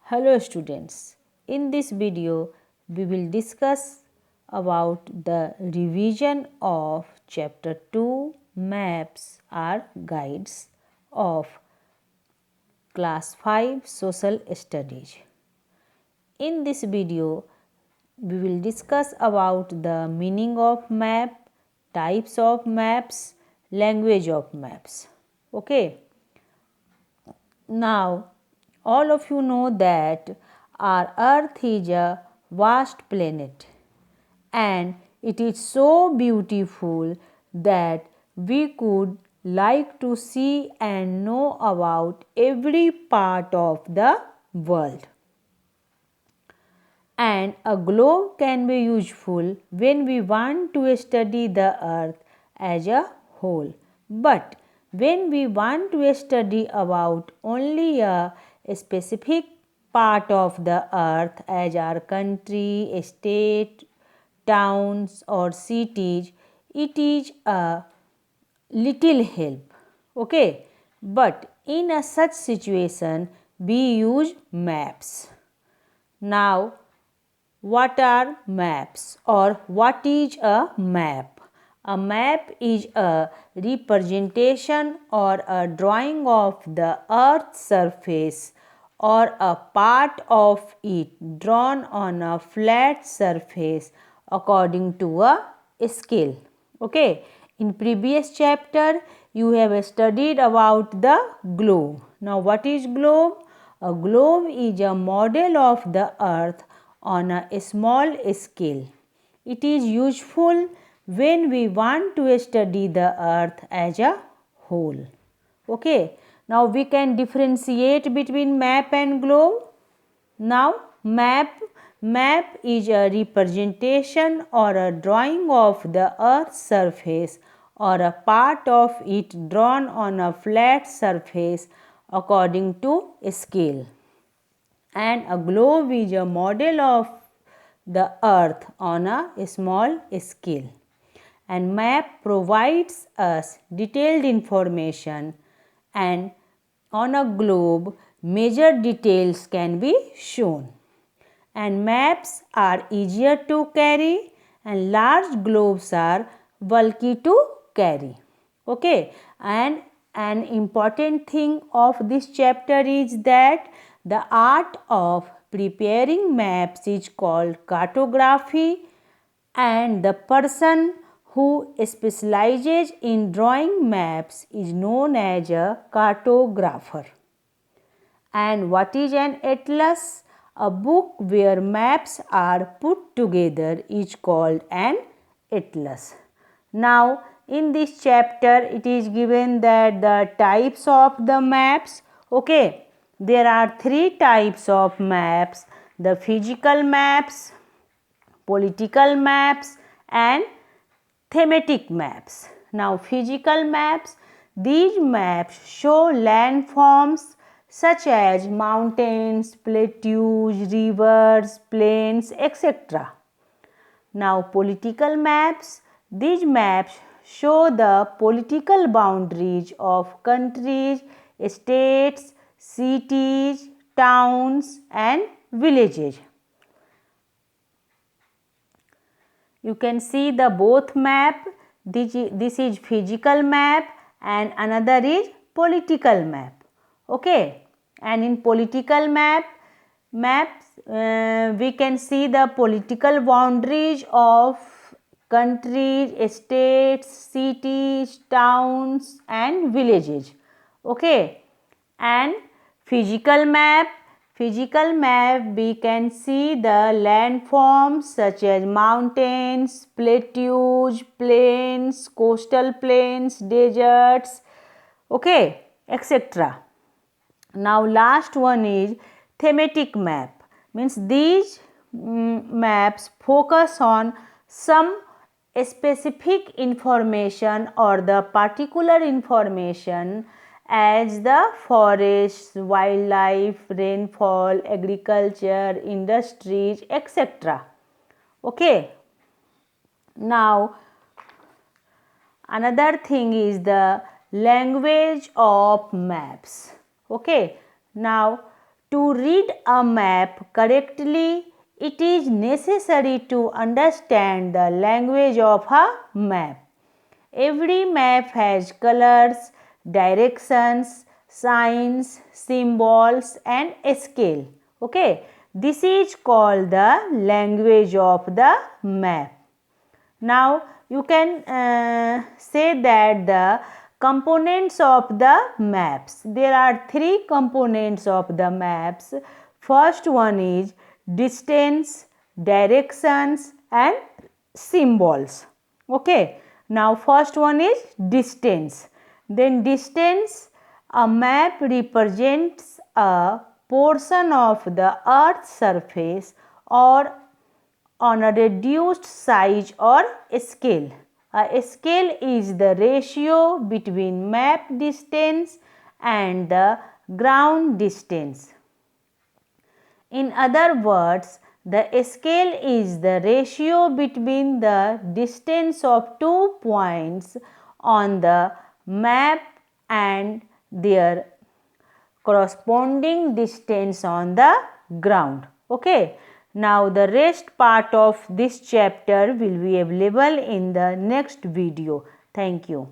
Hello students, in this video we will discuss about the revision of chapter 2 maps or guides of class 5 social studies. In this video we will discuss about the meaning of map, types of maps, language of maps. Okay. Now, all of you know that our earth is a vast planet and it is so beautiful that we could like to see and know about every part of the world. And a globe can be useful when we want to study the earth as a whole. But when we want to study about only a specific part of the earth as our country, state, towns or cities, it is a little help. Okay, but in a such situation we use maps. Now, what are maps or what is a map? A map is a representation or a drawing of the earth's surface or a part of it drawn on a flat surface according to a scale. Okay, in previous chapter you have studied about the globe. Now what is globe? A globe is a model of the earth on a small scale. It is useful when we want to study the earth as a whole. Okay. Now we can differentiate between map and globe. Now map is a representation or a drawing of the earth's surface or a part of it drawn on a flat surface according to scale. And a globe is a model of the earth on a small scale. And map provides us detailed information, and on a globe major details can be shown. And maps are easier to carry and large globes are bulky to carry. Okay, and an important thing of this chapter is that the art of preparing maps is called cartography, and the person who specializes in drawing maps is known as a cartographer. And what is an atlas? A book where maps are put together is called an atlas. Now, in this chapter, it is given that the types of the maps. Okay, there are three types of maps: the physical maps, political maps, and thematic maps. Now, physical maps, these maps show landforms such as mountains, plateaus, rivers, plains, etc. Now, political maps, these maps show the political boundaries of countries, states, cities, towns, and villages. You can see the both map. This is physical map and another is political map. Okay, and in political maps we can see the political boundaries of countries, states, cities, towns and villages. Okay, and physical map we can see the landforms such as mountains, plateaus, plains, coastal plains, deserts, okay, etc. Now last one is thematic map, means these maps focus on some specific information or the particular information as the forests, wildlife, rainfall, agriculture, industries, etc. Okay. Now another thing is the language of maps. Okay. Now To read a map correctly, it is necessary to understand the language of a map. Every map has colors, directions, signs, symbols and a scale. Okay, this is called the language of the map. Now you can say that the components of the maps. There are three components of the maps. First one is distance, directions and symbols. Okay. Now first one is distance. Then distance, a map represents a portion of the earth's surface or on a reduced size or scale. A scale is the ratio between map distance and the ground distance. In other words, the scale is the ratio between the distance of 2 points on the map and their corresponding distance on the ground. Okay. Now the rest part of this chapter will be available in the next video. Thank you.